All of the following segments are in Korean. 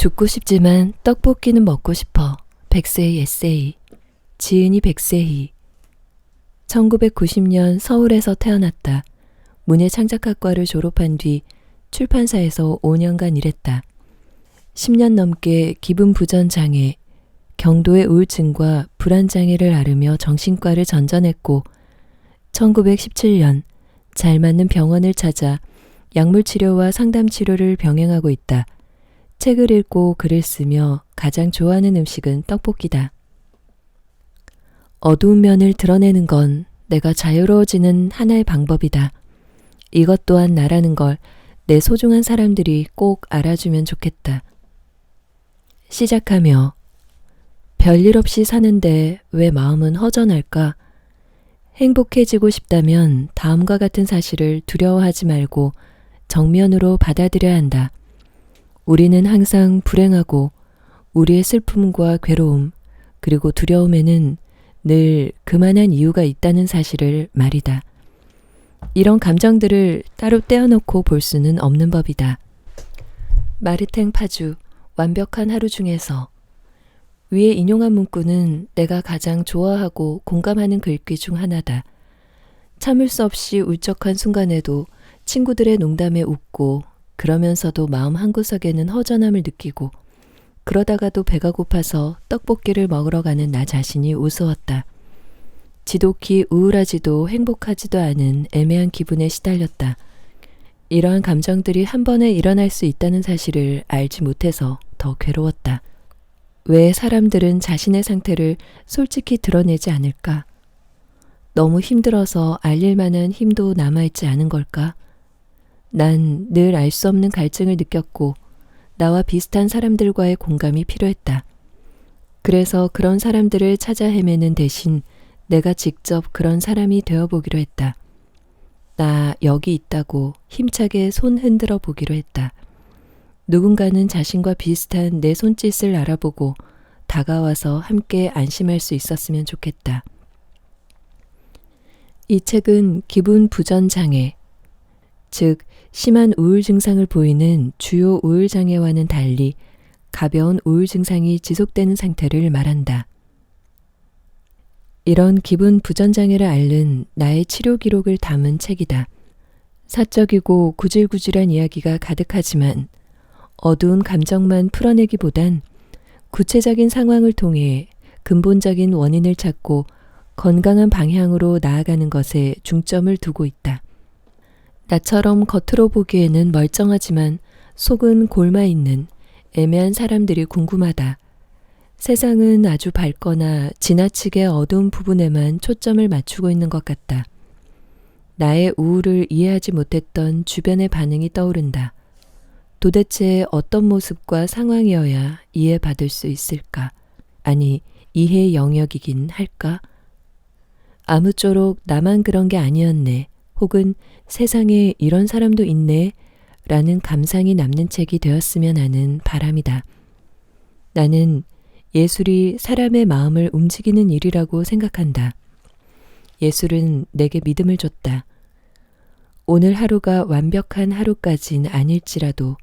죽고 싶지만 떡볶이는 먹고 싶어. 백세희 에세이. 지은이 백세희. 1990년 서울에서 태어났다. 문예창작학과를 졸업한 뒤 출판사에서 5년간 일했다. 10년 넘게 기분 부전 장애, 경도의 우울증과 불안 장애를 앓으며 정신과를 전전했고 1917년 잘 맞는 병원을 찾아 약물 치료와 상담 치료를 병행하고 있다. 책을 읽고 글을 쓰며 가장 좋아하는 음식은 떡볶이다. 어두운 면을 드러내는 건 내가 자유로워지는 하나의 방법이다. 이것 또한 나라는 걸 내 소중한 사람들이 꼭 알아주면 좋겠다. 시작하며 별일 없이 사는데 왜 마음은 허전할까? 행복해지고 싶다면 다음과 같은 사실을 두려워하지 말고 정면으로 받아들여야 한다. 우리는 항상 불행하고 우리의 슬픔과 괴로움 그리고 두려움에는 늘 그만한 이유가 있다는 사실을 말이다. 이런 감정들을 따로 떼어놓고 볼 수는 없는 법이다. 마르탱 파주 완벽한 하루 중에서 위에 인용한 문구는 내가 가장 좋아하고 공감하는 글귀 중 하나다. 참을 수 없이 울적한 순간에도 친구들의 농담에 웃고 그러면서도 마음 한구석에는 허전함을 느끼고 그러다가도 배가 고파서 떡볶이를 먹으러 가는 나 자신이 우스웠다. 지독히 우울하지도 행복하지도 않은 애매한 기분에 시달렸다. 이러한 감정들이 한 번에 일어날 수 있다는 사실을 알지 못해서 더 괴로웠다. 왜 사람들은 자신의 상태를 솔직히 드러내지 않을까? 너무 힘들어서 알릴 만한 힘도 남아있지 않은 걸까? 난 늘 알 수 없는 갈증을 느꼈고 나와 비슷한 사람들과의 공감이 필요했다. 그래서 그런 사람들을 찾아 헤매는 대신 내가 직접 그런 사람이 되어보기로 했다. 나 여기 있다고 힘차게 손 흔들어 보기로 했다. 누군가는 자신과 비슷한 내 손짓을 알아보고 다가와서 함께 안심할 수 있었으면 좋겠다. 이 책은 기분 부전 장애, 즉 심한 우울 증상을 보이는 주요 우울 장애와는 달리 가벼운 우울 증상이 지속되는 상태를 말한다. 이런 기분 부전 장애를 앓는 나의 치료 기록을 담은 책이다. 사적이고 구질구질한 이야기가 가득하지만 어두운 감정만 풀어내기보단 구체적인 상황을 통해 근본적인 원인을 찾고 건강한 방향으로 나아가는 것에 중점을 두고 있다. 나처럼 겉으로 보기에는 멀쩡하지만 속은 골마있는 애매한 사람들이 궁금하다. 세상은 아주 밝거나 지나치게 어두운 부분에만 초점을 맞추고 있는 것 같다. 나의 우울을 이해하지 못했던 주변의 반응이 떠오른다. 도대체 어떤 모습과 상황이어야 이해받을 수 있을까? 아니, 이해 영역이긴 할까? 아무쪼록 나만 그런 게 아니었네. 혹은 세상에 이런 사람도 있네. 라는 감상이 남는 책이 되었으면 하는 바람이다. 나는 예술이 사람의 마음을 움직이는 일이라고 생각한다. 예술은 내게 믿음을 줬다. 오늘 하루가 완벽한 하루까진 아닐지라도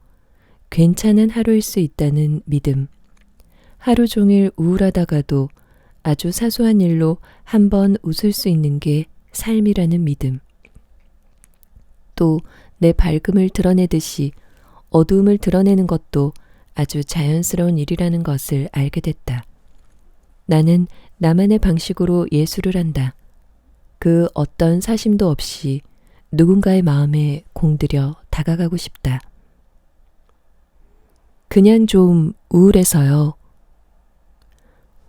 괜찮은 하루일 수 있다는 믿음. 하루 종일 우울하다가도 아주 사소한 일로 한 번 웃을 수 있는 게 삶이라는 믿음. 또 내 밝음을 드러내듯이 어두움을 드러내는 것도 아주 자연스러운 일이라는 것을 알게 됐다. 나는 나만의 방식으로 예술을 한다. 그 어떤 사심도 없이 누군가의 마음에 공들여 다가가고 싶다. 그냥 좀 우울해서요.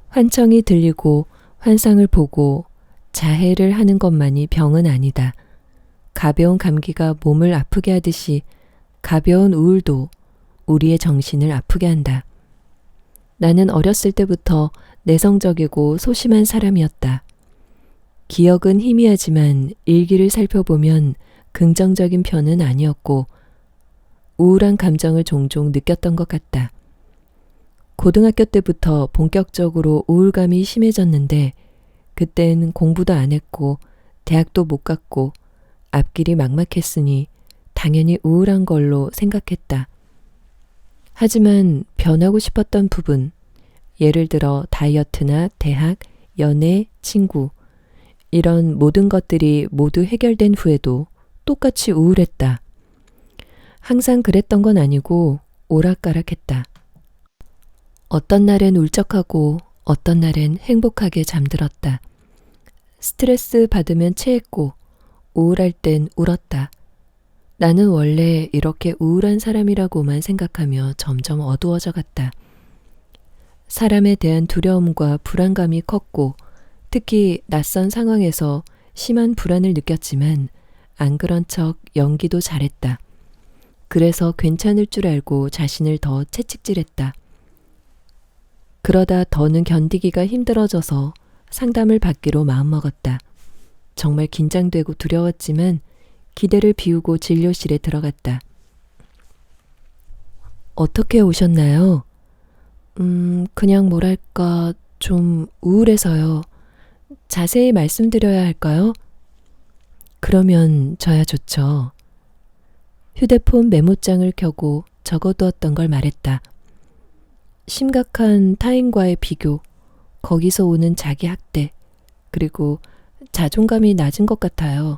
환청이 들리고 환상을 보고 자해를 하는 것만이 병은 아니다. 가벼운 감기가 몸을 아프게 하듯이 가벼운 우울도 우리의 정신을 아프게 한다. 나는 어렸을 때부터 내성적이고 소심한 사람이었다. 기억은 희미하지만 일기를 살펴보면 긍정적인 편은 아니었고 우울한 감정을 종종 느꼈던 것 같다. 고등학교 때부터 본격적으로 우울감이 심해졌는데 그땐 공부도 안 했고 대학도 못 갔고 앞길이 막막했으니 당연히 우울한 걸로 생각했다. 하지만 변하고 싶었던 부분, 예를 들어 다이어트나 대학, 연애, 친구, 이런 모든 것들이 모두 해결된 후에도 똑같이 우울했다. 항상 그랬던 건 아니고 오락가락했다. 어떤 날엔 울적하고 어떤 날엔 행복하게 잠들었다. 스트레스 받으면 체했고 우울할 땐 울었다. 나는 원래 이렇게 우울한 사람이라고만 생각하며 점점 어두워져 갔다. 사람에 대한 두려움과 불안감이 컸고 특히 낯선 상황에서 심한 불안을 느꼈지만 안 그런 척 연기도 잘했다. 그래서 괜찮을 줄 알고 자신을 더 채찍질했다. 그러다 더는 견디기가 힘들어져서 상담을 받기로 마음먹었다. 정말 긴장되고 두려웠지만 기대를 비우고 진료실에 들어갔다. 어떻게 오셨나요? 그냥 뭐랄까 좀 우울해서요. 자세히 말씀드려야 할까요? 그러면 저야 좋죠. 휴대폰 메모장을 켜고 적어두었던 걸 말했다. 심각한 타인과의 비교, 거기서 오는 자기 학대, 그리고 자존감이 낮은 것 같아요.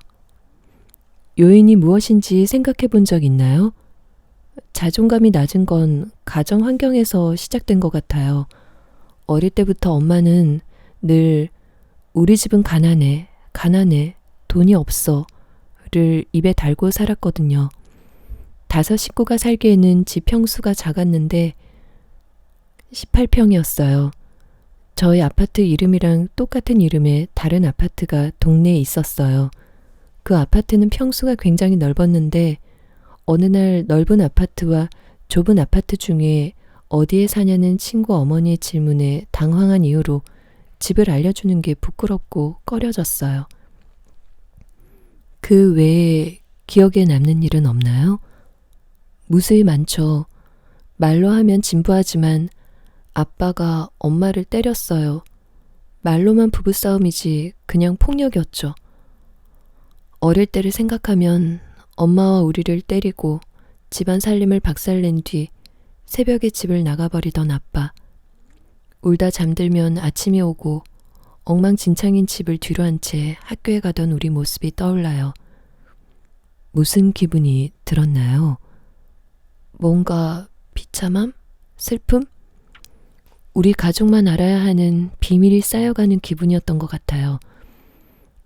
요인이 무엇인지 생각해 본 적 있나요? 자존감이 낮은 건 가정 환경에서 시작된 것 같아요. 어릴 때부터 엄마는 늘 우리 집은 가난해, 가난해, 돈이 없어를 입에 달고 살았거든요. 5 식구가 살기에는 집 평수가 작았는데 18평이었어요. 저희 아파트 이름이랑 똑같은 이름의 다른 아파트가 동네에 있었어요. 그 아파트는 평수가 굉장히 넓었는데 어느 날 넓은 아파트와 좁은 아파트 중에 어디에 사냐는 친구 어머니의 질문에 당황한 이유로 집을 알려주는 게 부끄럽고 꺼려졌어요. 그 외에 기억에 남는 일은 없나요? 무수히 많죠. 말로 하면 진부하지만 아빠가 엄마를 때렸어요. 말로만 부부싸움이지 그냥 폭력이었죠. 어릴 때를 생각하면 엄마와 우리를 때리고 집안 살림을 박살낸 뒤 새벽에 집을 나가버리던 아빠. 울다 잠들면 아침이 오고 엉망진창인 집을 뒤로 한 채 학교에 가던 우리 모습이 떠올라요. 무슨 기분이 들었나요? 뭔가 비참함? 슬픔? 우리 가족만 알아야 하는 비밀이 쌓여가는 기분이었던 것 같아요.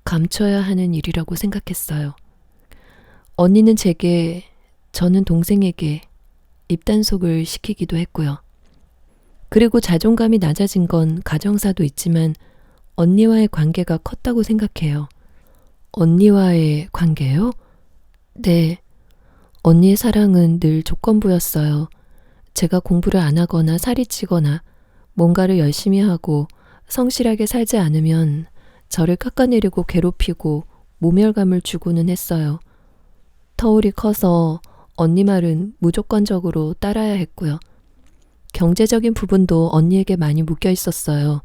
감춰야 하는 일이라고 생각했어요. 언니는 제게, 저는 동생에게 입단속을 시키기도 했고요. 그리고 자존감이 낮아진 건 가정사도 있지만 언니와의 관계가 컸다고 생각해요. 언니와의 관계요? 네. 언니의 사랑은 늘 조건부였어요. 제가 공부를 안 하거나 살이 찌거나 뭔가를 열심히 하고 성실하게 살지 않으면 저를 깎아내리고 괴롭히고 모멸감을 주고는 했어요. 터울이 커서 언니 말은 무조건적으로 따라야 했고요. 경제적인 부분도 언니에게 많이 묶여 있었어요.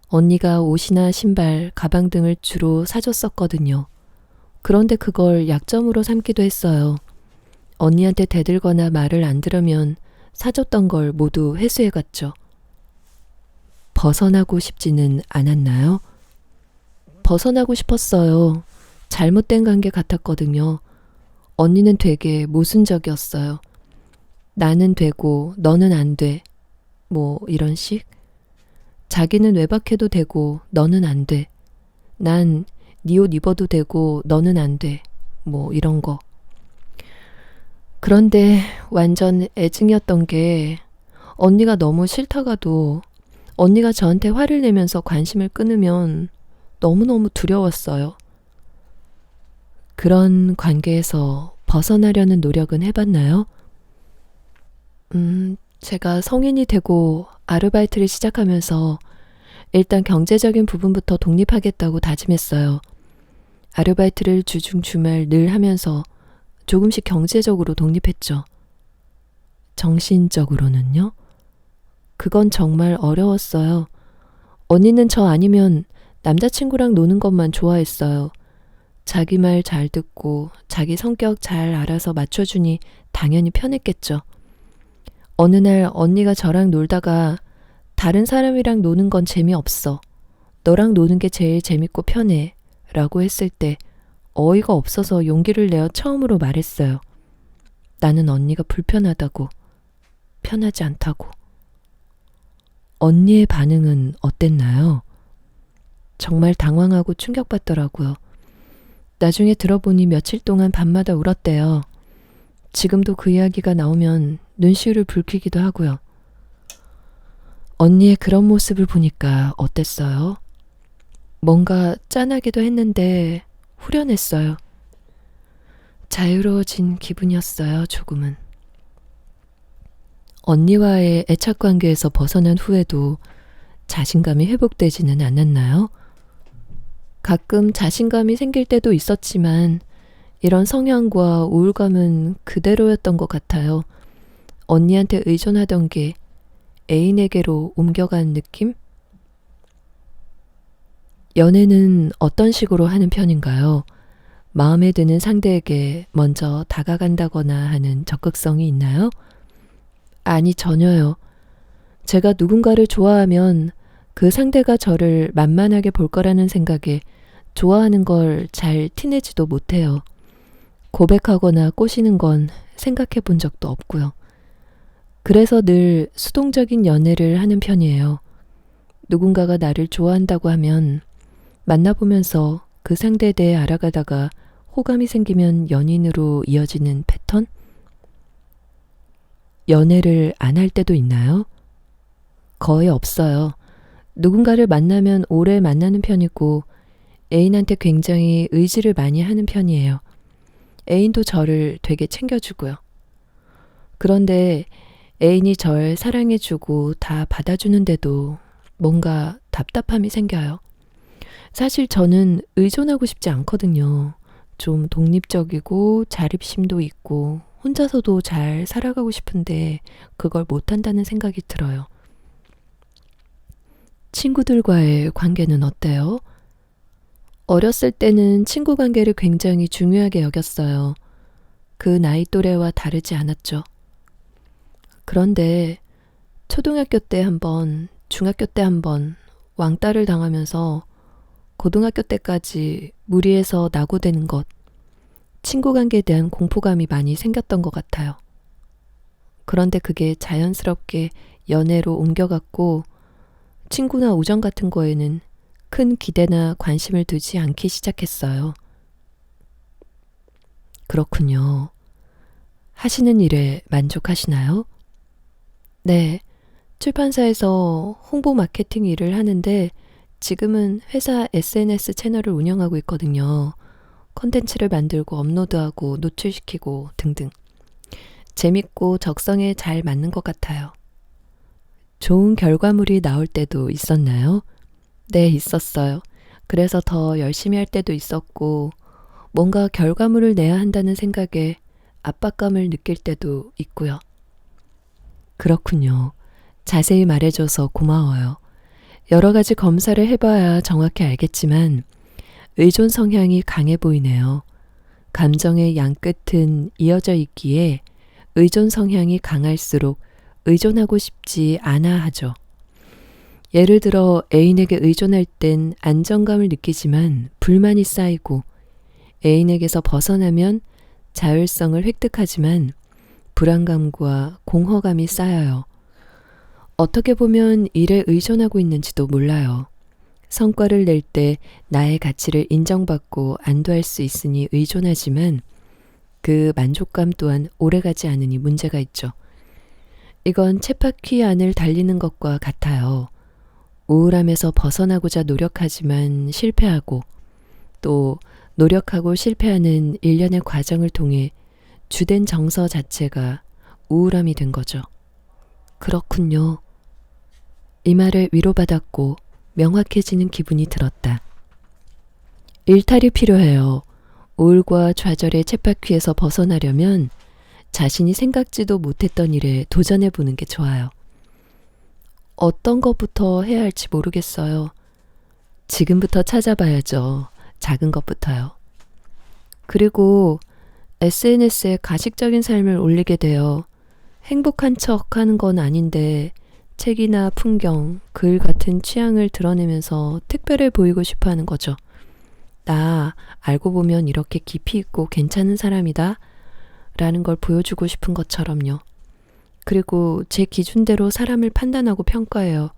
언니가 옷이나 신발, 가방 등을 주로 사줬었거든요. 그런데 그걸 약점으로 삼기도 했어요. 언니한테 대들거나 말을 안 들으면 사줬던 걸 모두 회수해갔죠. 벗어나고 싶지는 않았나요? 벗어나고 싶었어요. 잘못된 관계 같았거든요. 언니는 되게 모순적이었어요. 나는 되고 너는 안 돼. 뭐 이런 식? 자기는 외박해도 되고 너는 안 돼. 난 네 옷 입어도 되고 너는 안 돼. 뭐 이런 거. 그런데 완전 애증이었던 게 언니가 너무 싫다가도 언니가 저한테 화를 내면서 관심을 끊으면 너무너무 두려웠어요. 그런 관계에서 벗어나려는 노력은 해봤나요? 제가 성인이 되고 아르바이트를 시작하면서 일단 경제적인 부분부터 독립하겠다고 다짐했어요. 아르바이트를 주중 주말 늘 하면서 조금씩 경제적으로 독립했죠. 정신적으로는요? 그건 정말 어려웠어요. 언니는 저 아니면 남자친구랑 노는 것만 좋아했어요. 자기 말 잘 듣고 자기 성격 잘 알아서 맞춰주니 당연히 편했겠죠. 어느 날 언니가 저랑 놀다가 다른 사람이랑 노는 건 재미없어. 너랑 노는 게 제일 재밌고 편해. 라고 했을 때 어이가 없어서 용기를 내어 처음으로 말했어요. 나는 언니가 불편하다고, 편하지 않다고. 언니의 반응은 어땠나요? 정말 당황하고 충격받더라고요. 나중에 들어보니 며칠 동안 밤마다 울었대요. 지금도 그 이야기가 나오면 눈시울을 붉히기도 하고요. 언니의 그런 모습을 보니까 어땠어요? 뭔가 짠하기도 했는데 후련했어요. 자유로워진 기분이었어요, 조금은. 언니와의 애착 관계에서 벗어난 후에도 자신감이 회복되지는 않았나요? 가끔 자신감이 생길 때도 있었지만 이런 성향과 우울감은 그대로였던 것 같아요. 언니한테 의존하던 게 애인에게로 옮겨간 느낌? 연애는 어떤 식으로 하는 편인가요? 마음에 드는 상대에게 먼저 다가간다거나 하는 적극성이 있나요? 아니, 전혀요. 제가 누군가를 좋아하면 그 상대가 저를 만만하게 볼 거라는 생각에 좋아하는 걸 잘 티내지도 못해요. 고백하거나 꼬시는 건 생각해 본 적도 없고요. 그래서 늘 수동적인 연애를 하는 편이에요. 누군가가 나를 좋아한다고 하면 만나보면서 그 상대에 대해 알아가다가 호감이 생기면 연인으로 이어지는 패턴? 연애를 안 할 때도 있나요? 거의 없어요. 누군가를 만나면 오래 만나는 편이고 애인한테 굉장히 의지를 많이 하는 편이에요. 애인도 저를 되게 챙겨주고요. 그런데 애인이 절 사랑해주고 다 받아주는데도 뭔가 답답함이 생겨요. 사실 저는 의존하고 싶지 않거든요. 좀 독립적이고 자립심도 있고 혼자서도 잘 살아가고 싶은데 그걸 못한다는 생각이 들어요. 친구들과의 관계는 어때요? 어렸을 때는 친구 관계를 굉장히 중요하게 여겼어요. 그 나이 또래와 다르지 않았죠. 그런데 초등학교 때 한 번, 중학교 때 한 번 왕따를 당하면서 고등학교 때까지 무리해서 낙오되는 것, 친구 관계에 대한 공포감이 많이 생겼던 것 같아요. 그런데 그게 자연스럽게 연애로 옮겨갔고 친구나 우정 같은 거에는 큰 기대나 관심을 두지 않기 시작했어요. 그렇군요. 하시는 일에 만족하시나요? 네, 출판사에서 홍보 마케팅 일을 하는데 지금은 회사 SNS 채널을 운영하고 있거든요. 콘텐츠를 만들고 업로드하고 노출시키고 등등. 재밌고 적성에 잘 맞는 것 같아요. 좋은 결과물이 나올 때도 있었나요? 네, 있었어요. 그래서 더 열심히 할 때도 있었고, 뭔가 결과물을 내야 한다는 생각에 압박감을 느낄 때도 있고요. 그렇군요. 자세히 말해줘서 고마워요. 여러 가지 검사를 해봐야 정확히 알겠지만, 의존 성향이 강해 보이네요. 감정의 양끝은 이어져 있기에 의존 성향이 강할수록 의존하고 싶지 않아 하죠. 예를 들어 애인에게 의존할 땐 안정감을 느끼지만 불만이 쌓이고 애인에게서 벗어나면 자율성을 획득하지만 불안감과 공허감이 쌓여요. 어떻게 보면 일에 의존하고 있는지도 몰라요. 성과를 낼 때 나의 가치를 인정받고 안도할 수 있으니 의존하지만 그 만족감 또한 오래가지 않으니 문제가 있죠. 이건 쳇바퀴 안을 달리는 것과 같아요. 우울함에서 벗어나고자 노력하지만 실패하고 또 노력하고 실패하는 일련의 과정을 통해 주된 정서 자체가 우울함이 된 거죠. 그렇군요. 이 말을 위로받았고 명확해지는 기분이 들었다. 일탈이 필요해요. 우울과 좌절의 쳇바퀴에서 벗어나려면 자신이 생각지도 못했던 일에 도전해보는 게 좋아요. 어떤 것부터 해야 할지 모르겠어요. 지금부터 찾아봐야죠. 작은 것부터요. 그리고 SNS에 가식적인 삶을 올리게 되어 행복한 척 하는 건 아닌데 책이나 풍경, 글 같은 취향을 드러내면서 특별해 보이고 싶어 하는 거죠. 나 알고 보면 이렇게 깊이 있고 괜찮은 사람이다 라는 걸 보여주고 싶은 것처럼요. 그리고 제 기준대로 사람을 판단하고 평가해요.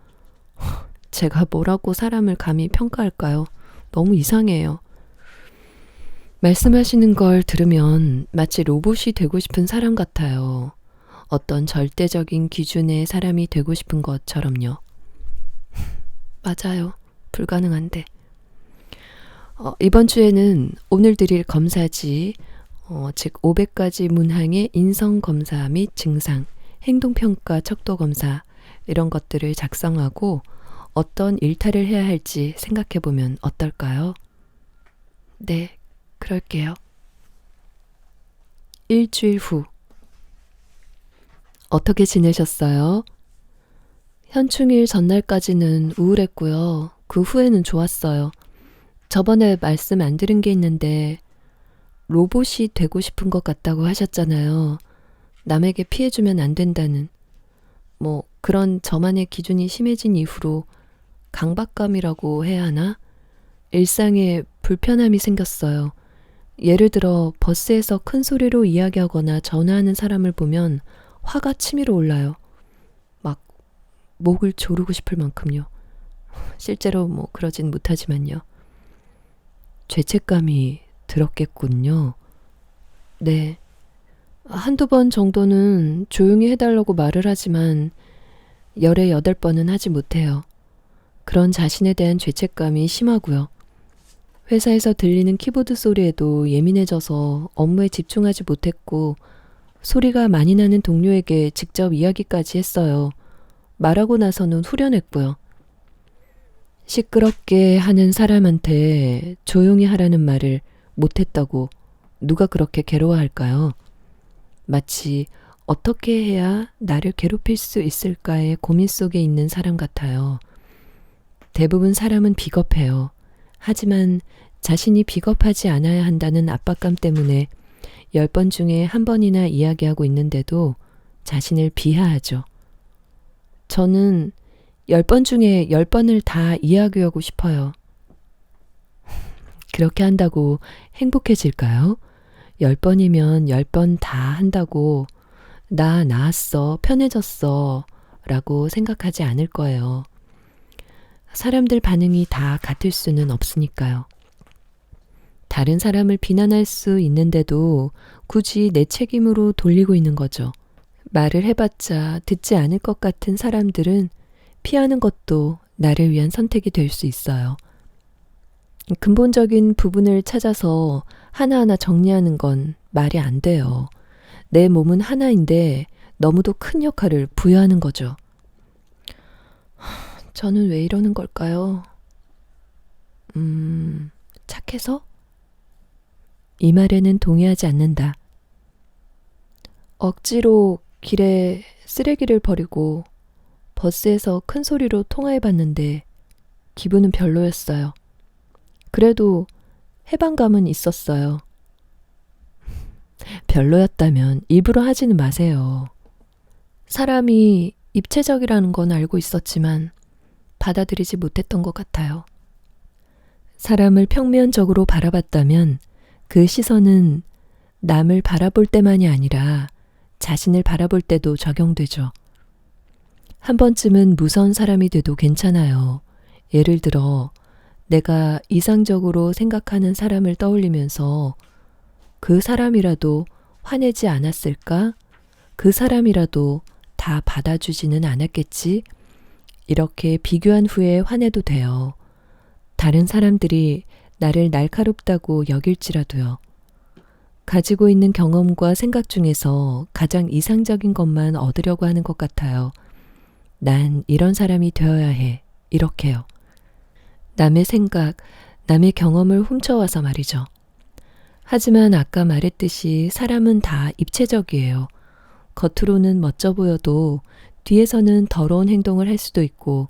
제가 뭐라고 사람을 감히 평가할까요? 너무 이상해요. 말씀하시는 걸 들으면 마치 로봇이 되고 싶은 사람 같아요. 어떤 절대적인 기준의 사람이 되고 싶은 것처럼요. 맞아요. 불가능한데. 이번 주에는 오늘 드릴 검사지, 즉 500가지 문항의 인성검사 및 증상, 행동평가 척도검사 이런 것들을 작성하고 어떤 일탈을 해야 할지 생각해보면 어떨까요? 네, 그럴게요. 일주일 후. 어떻게 지내셨어요? 현충일 전날까지는 우울했고요. 그 후에는 좋았어요. 저번에 말씀 안 들은 게 있는데 로봇이 되고 싶은 것 같다고 하셨잖아요. 남에게 피해주면 안 된다는. 그런 저만의 기준이 심해진 이후로 강박감이라고 해야 하나? 일상에 불편함이 생겼어요. 예를 들어 버스에서 큰 소리로 이야기하거나 전화하는 사람을 보면 화가 치밀어 올라요. 막 목을 조르고 싶을 만큼요. 실제로 그러진 못하지만요. 죄책감이 들었겠군요. 네. 한두 번 정도는 조용히 해달라고 말을 하지만 열에 8번은 하지 못해요. 그런 자신에 대한 죄책감이 심하고요. 회사에서 들리는 키보드 소리에도 예민해져서 업무에 집중하지 못했고 소리가 많이 나는 동료에게 직접 이야기까지 했어요. 말하고 나서는 후련했고요. 시끄럽게 하는 사람한테 조용히 하라는 말을 못했다고 누가 그렇게 괴로워할까요? 마치 어떻게 해야 나를 괴롭힐 수 있을까의 고민 속에 있는 사람 같아요. 대부분 사람은 비겁해요. 하지만 자신이 비겁하지 않아야 한다는 압박감 때문에 10번 중에 1번이나 이야기하고 있는데도 자신을 비하하죠. 저는 10번 중에 10번을 다 이야기하고 싶어요. 그렇게 한다고 행복해질까요? 10번이면 10번 다 한다고 나 나았어, 편해졌어 라고 생각하지 않을 거예요. 사람들 반응이 다 같을 수는 없으니까요. 다른 사람을 비난할 수 있는데도 굳이 내 책임으로 돌리고 있는 거죠. 말을 해봤자 듣지 않을 것 같은 사람들은 피하는 것도 나를 위한 선택이 될 수 있어요. 근본적인 부분을 찾아서 하나하나 정리하는 건 말이 안 돼요. 내 몸은 하나인데 너무도 큰 역할을 부여하는 거죠. 저는 왜 이러는 걸까요? 착해서? 이 말에는 동의하지 않는다. 억지로 길에 쓰레기를 버리고 버스에서 큰 소리로 통화해봤는데 기분은 별로였어요. 그래도 해방감은 있었어요. 별로였다면 일부러 하지는 마세요. 사람이 입체적이라는 건 알고 있었지만 받아들이지 못했던 것 같아요. 사람을 평면적으로 바라봤다면 그 시선은 남을 바라볼 때만이 아니라 자신을 바라볼 때도 적용되죠. 한 번쯤은 무서운 사람이 돼도 괜찮아요. 예를 들어 내가 이상적으로 생각하는 사람을 떠올리면서 그 사람이라도 화내지 않았을까? 그 사람이라도 다 받아주지는 않았겠지? 이렇게 비교한 후에 화내도 돼요. 다른 사람들이 나를 날카롭다고 여길지라도요. 가지고 있는 경험과 생각 중에서 가장 이상적인 것만 얻으려고 하는 것 같아요. 난 이런 사람이 되어야 해. 이렇게요. 남의 생각, 남의 경험을 훔쳐와서 말이죠. 하지만 아까 말했듯이 사람은 다 입체적이에요. 겉으로는 멋져 보여도 뒤에서는 더러운 행동을 할 수도 있고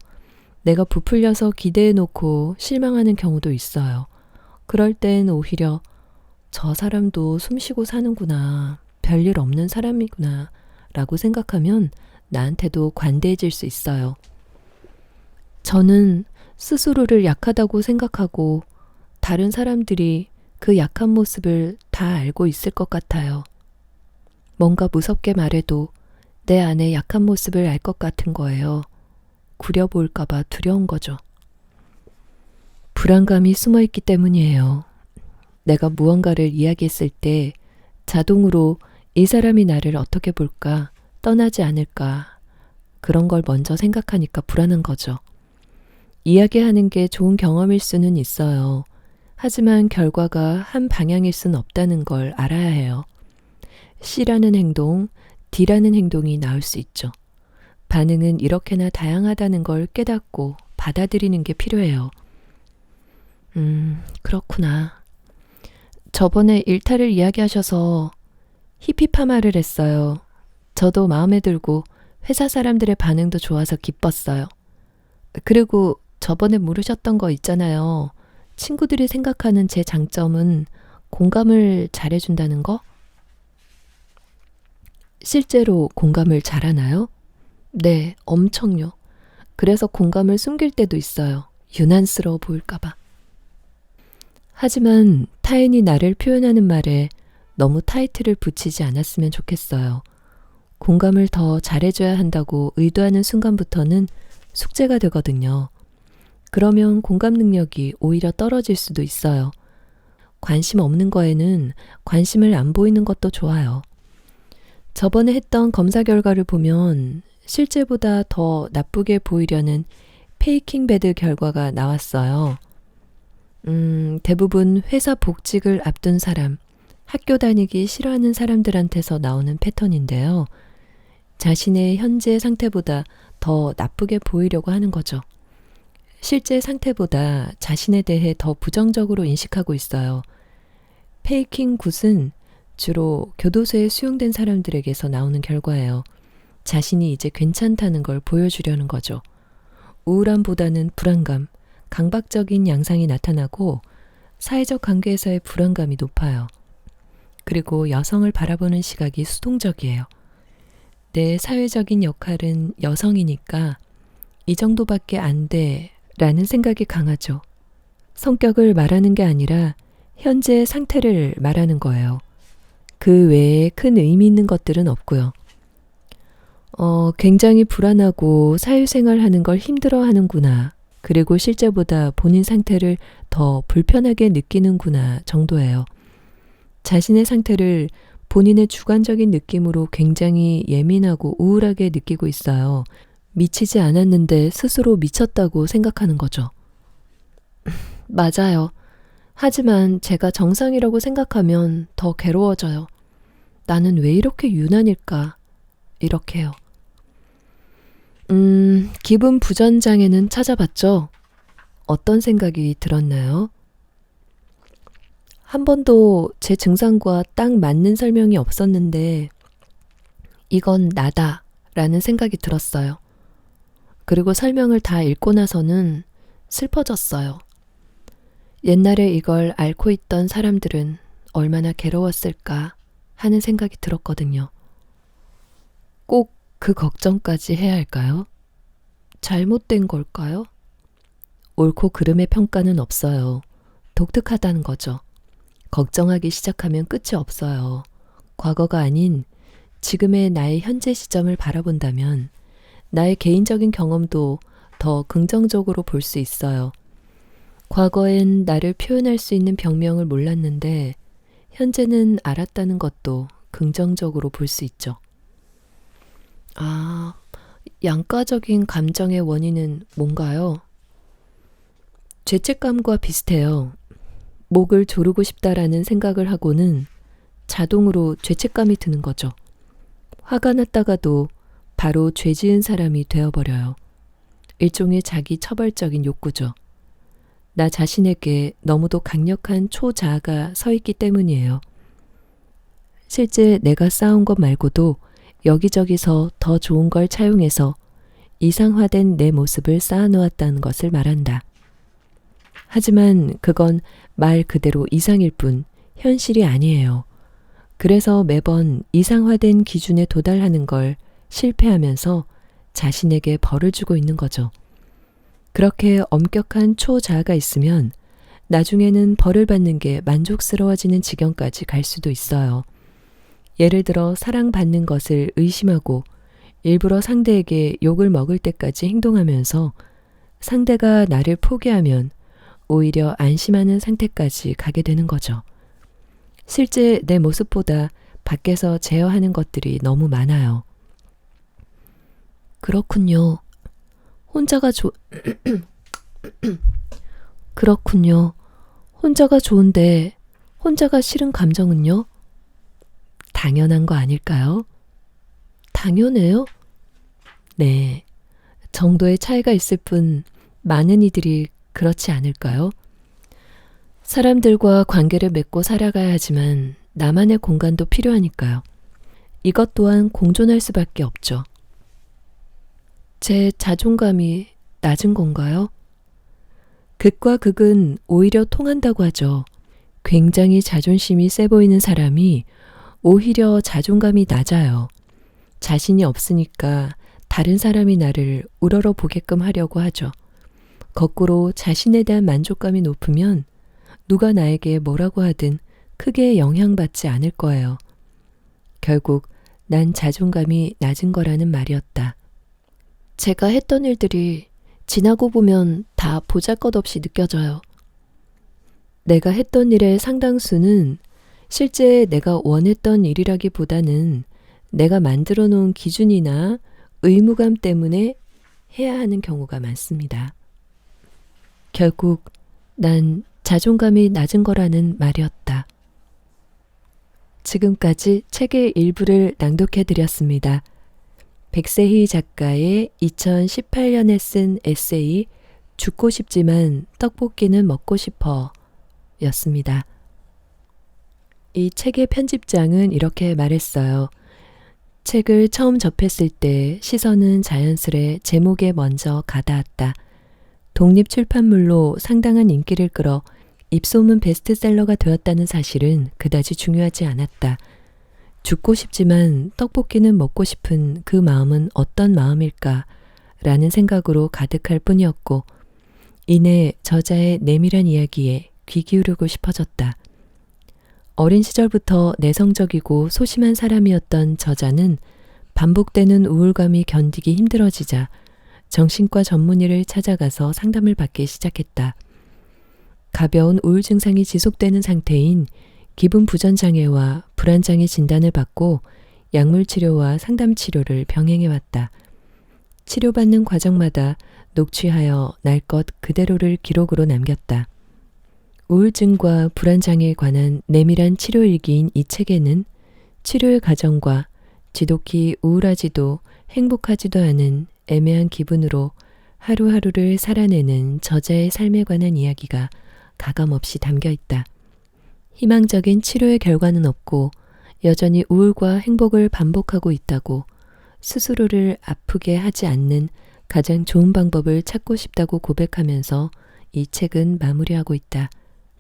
내가 부풀려서 기대해놓고 실망하는 경우도 있어요. 그럴 땐 오히려 저 사람도 숨쉬고 사는구나, 별일 없는 사람이구나 라고 생각하면 나한테도 관대해질 수 있어요. 저는 스스로를 약하다고 생각하고 다른 사람들이 그 약한 모습을 다 알고 있을 것 같아요. 뭔가 무섭게 말해도 내 안에 약한 모습을 알 것 같은 거예요. 구려 보일까봐 두려운 거죠. 불안감이 숨어 있기 때문이에요. 내가 무언가를 이야기했을 때 자동으로 이 사람이 나를 어떻게 볼까, 떠나지 않을까, 그런 걸 먼저 생각하니까 불안한 거죠. 이야기하는 게 좋은 경험일 수는 있어요. 하지만 결과가 한 방향일 수는 없다는 걸 알아야 해요. C라는 행동, D라는 행동이 나올 수 있죠. 반응은 이렇게나 다양하다는 걸 깨닫고 받아들이는 게 필요해요. 그렇구나. 저번에 일탈을 이야기하셔서 히피파마를 했어요. 저도 마음에 들고 회사 사람들의 반응도 좋아서 기뻤어요. 그리고 저번에 물으셨던 거 있잖아요. 친구들이 생각하는 제 장점은 공감을 잘해준다는 거? 실제로 공감을 잘하나요? 네, 엄청요. 그래서 공감을 숨길 때도 있어요. 유난스러워 보일까봐. 하지만 타인이 나를 표현하는 말에 너무 타이틀을 붙이지 않았으면 좋겠어요. 공감을 더 잘해줘야 한다고 의도하는 순간부터는 숙제가 되거든요. 그러면 공감 능력이 오히려 떨어질 수도 있어요. 관심 없는 거에는 관심을 안 보이는 것도 좋아요. 저번에 했던 검사 결과를 보면 실제보다 더 나쁘게 보이려는 페이킹 배드 결과가 나왔어요. 대부분 회사 복직을 앞둔 사람, 학교 다니기 싫어하는 사람들한테서 나오는 패턴인데요. 자신의 현재 상태보다 더 나쁘게 보이려고 하는 거죠. 실제 상태보다 자신에 대해 더 부정적으로 인식하고 있어요. 페이킹 굿은 주로 교도소에 수용된 사람들에게서 나오는 결과예요. 자신이 이제 괜찮다는 걸 보여주려는 거죠. 우울함보다는 불안감, 강박적인 양상이 나타나고 사회적 관계에서의 불안감이 높아요. 그리고 여성을 바라보는 시각이 수동적이에요. 내 사회적인 역할은 여성이니까 이 정도밖에 안 돼 라는 생각이 강하죠. 성격을 말하는 게 아니라 현재 상태를 말하는 거예요. 그 외에 큰 의미 있는 것들은 없고요. 굉장히 불안하고 사회생활 하는 걸 힘들어 하는구나. 그리고 실제보다 본인 상태를 더 불편하게 느끼는구나 정도예요. 자신의 상태를 본인의 주관적인 느낌으로 굉장히 예민하고 우울하게 느끼고 있어요. 미치지 않았는데 스스로 미쳤다고 생각하는 거죠. 맞아요. 하지만 제가 정상이라고 생각하면 더 괴로워져요. 나는 왜 이렇게 유난일까? 이렇게요. 기분 부전 장애는 찾아봤죠? 어떤 생각이 들었나요? 한 번도 제 증상과 딱 맞는 설명이 없었는데 이건 나다 라는 생각이 들었어요. 그리고 설명을 다 읽고 나서는 슬퍼졌어요. 옛날에 이걸 앓고 있던 사람들은 얼마나 괴로웠을까 하는 생각이 들었거든요. 꼭 그 걱정까지 해야 할까요? 잘못된 걸까요? 옳고 그름의 평가는 없어요. 독특하다는 거죠. 걱정하기 시작하면 끝이 없어요. 과거가 아닌 지금의 나의 현재 시점을 바라본다면 나의 개인적인 경험도 더 긍정적으로 볼 수 있어요. 과거엔 나를 표현할 수 있는 병명을 몰랐는데 현재는 알았다는 것도 긍정적으로 볼 수 있죠. 양가적인 감정의 원인은 뭔가요? 죄책감과 비슷해요. 목을 조르고 싶다라는 생각을 하고는 자동으로 죄책감이 드는 거죠. 화가 났다가도 바로 죄 지은 사람이 되어버려요. 일종의 자기 처벌적인 욕구죠. 나 자신에게 너무도 강력한 초자아가 서 있기 때문이에요. 실제 내가 쌓은 것 말고도 여기저기서 더 좋은 걸 차용해서 이상화된 내 모습을 쌓아놓았다는 것을 말한다. 하지만 그건 말 그대로 이상일 뿐 현실이 아니에요. 그래서 매번 이상화된 기준에 도달하는 걸 실패하면서 자신에게 벌을 주고 있는 거죠. 그렇게 엄격한 초자아가 있으면 나중에는 벌을 받는 게 만족스러워지는 지경까지 갈 수도 있어요. 예를 들어 사랑받는 것을 의심하고 일부러 상대에게 욕을 먹을 때까지 행동하면서 상대가 나를 포기하면 오히려 안심하는 상태까지 가게 되는 거죠. 실제 내 모습보다 밖에서 제어하는 것들이 너무 많아요. 그렇군요. 그렇군요. 혼자가 좋은데 혼자가 싫은 감정은요? 당연한 거 아닐까요? 당연해요? 네. 정도의 차이가 있을 뿐 많은 이들이 그렇지 않을까요? 사람들과 관계를 맺고 살아가야 하지만 나만의 공간도 필요하니까요. 이것 또한 공존할 수밖에 없죠. 제 자존감이 낮은 건가요? 극과 극은 오히려 통한다고 하죠. 굉장히 자존심이 세 보이는 사람이 오히려 자존감이 낮아요. 자신이 없으니까 다른 사람이 나를 우러러 보게끔 하려고 하죠. 거꾸로 자신에 대한 만족감이 높으면 누가 나에게 뭐라고 하든 크게 영향받지 않을 거예요. 결국 난 자존감이 낮은 거라는 말이었다. 제가 했던 일들이 지나고 보면 다 보잘것없이 느껴져요. 내가 했던 일의 상당수는 실제 내가 원했던 일이라기보다는 내가 만들어 놓은 기준이나 의무감 때문에 해야 하는 경우가 많습니다. 결국 난 자존감이 낮은 거라는 말이었다. 지금까지 책의 일부를 낭독해 드렸습니다. 백세희 작가의 2018년에 쓴 에세이 죽고 싶지만 떡볶이는 먹고 싶어 였습니다. 이 책의 편집장은 이렇게 말했어요. 책을 처음 접했을 때 시선은 자연스레 제목에 먼저 가닿았다. 독립출판물로 상당한 인기를 끌어 입소문 베스트셀러가 되었다는 사실은 그다지 중요하지 않았다. 죽고 싶지만 떡볶이는 먹고 싶은 그 마음은 어떤 마음일까? 라는 생각으로 가득할 뿐이었고 이내 저자의 내밀한 이야기에 귀 기울이고 싶어졌다. 어린 시절부터 내성적이고 소심한 사람이었던 저자는 반복되는 우울감이 견디기 힘들어지자 정신과 전문의를 찾아가서 상담을 받기 시작했다. 가벼운 우울 증상이 지속되는 상태인 기분 부전 장애와 불안장애 진단을 받고 약물 치료와 상담 치료를 병행해왔다. 치료받는 과정마다 녹취하여 날 것 그대로를 기록으로 남겼다. 우울증과 불안장애에 관한 내밀한 치료일기인 이 책에는 치료의 과정과 지독히 우울하지도 행복하지도 않은 애매한 기분으로 하루하루를 살아내는 저자의 삶에 관한 이야기가 가감없이 담겨 있다. 희망적인 치료의 결과는 없고 여전히 우울과 행복을 반복하고 있다고 스스로를 아프게 하지 않는 가장 좋은 방법을 찾고 싶다고 고백하면서 이 책은 마무리하고 있다.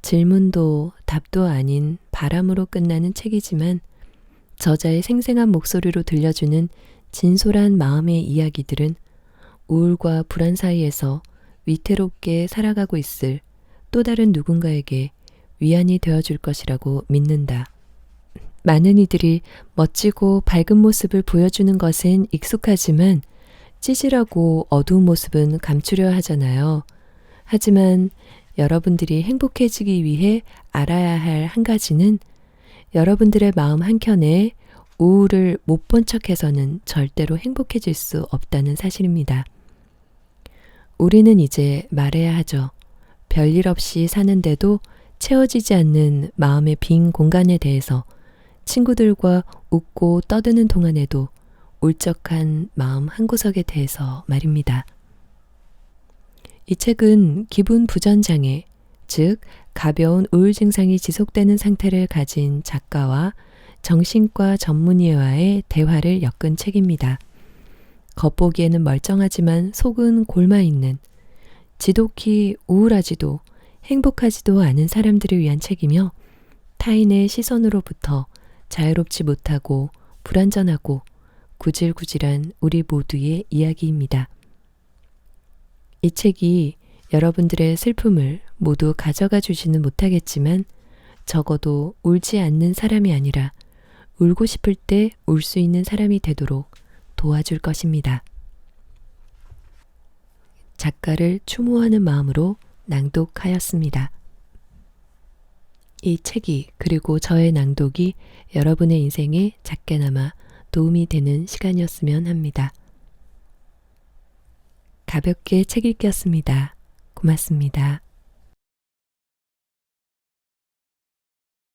질문도 답도 아닌 바람으로 끝나는 책이지만 저자의 생생한 목소리로 들려주는 진솔한 마음의 이야기들은 우울과 불안 사이에서 위태롭게 살아가고 있을 또 다른 누군가에게 위안이 되어줄 것이라고 믿는다. 많은 이들이 멋지고 밝은 모습을 보여주는 것은 익숙하지만 찌질하고 어두운 모습은 감추려 하잖아요. 하지만 여러분들이 행복해지기 위해 알아야 할 한 가지는 여러분들의 마음 한켠에 우울을 못 본 척해서는 절대로 행복해질 수 없다는 사실입니다. 우리는 이제 말해야 하죠. 별일 없이 사는데도 채워지지 않는 마음의 빈 공간에 대해서 친구들과 웃고 떠드는 동안에도 울적한 마음 한구석에 대해서 말입니다. 이 책은 기분 부전장애, 즉 가벼운 우울 증상이 지속되는 상태를 가진 작가와 정신과 전문의와의 대화를 엮은 책입니다. 겉보기에는 멀쩡하지만 속은 골마있는 지독히 우울하지도 행복하지도 않은 사람들을 위한 책이며 타인의 시선으로부터 자유롭지 못하고 불완전하고 구질구질한 우리 모두의 이야기입니다. 이 책이 여러분들의 슬픔을 모두 가져가 주지는 못하겠지만 적어도 울지 않는 사람이 아니라 울고 싶을 때 울 수 있는 사람이 되도록 도와줄 것입니다. 작가를 추모하는 마음으로 낭독하였습니다. 이 책이 그리고 저의 낭독이 여러분의 인생에 작게나마 도움이 되는 시간이었으면 합니다. 가볍게 책 읽기였습니다. 고맙습니다.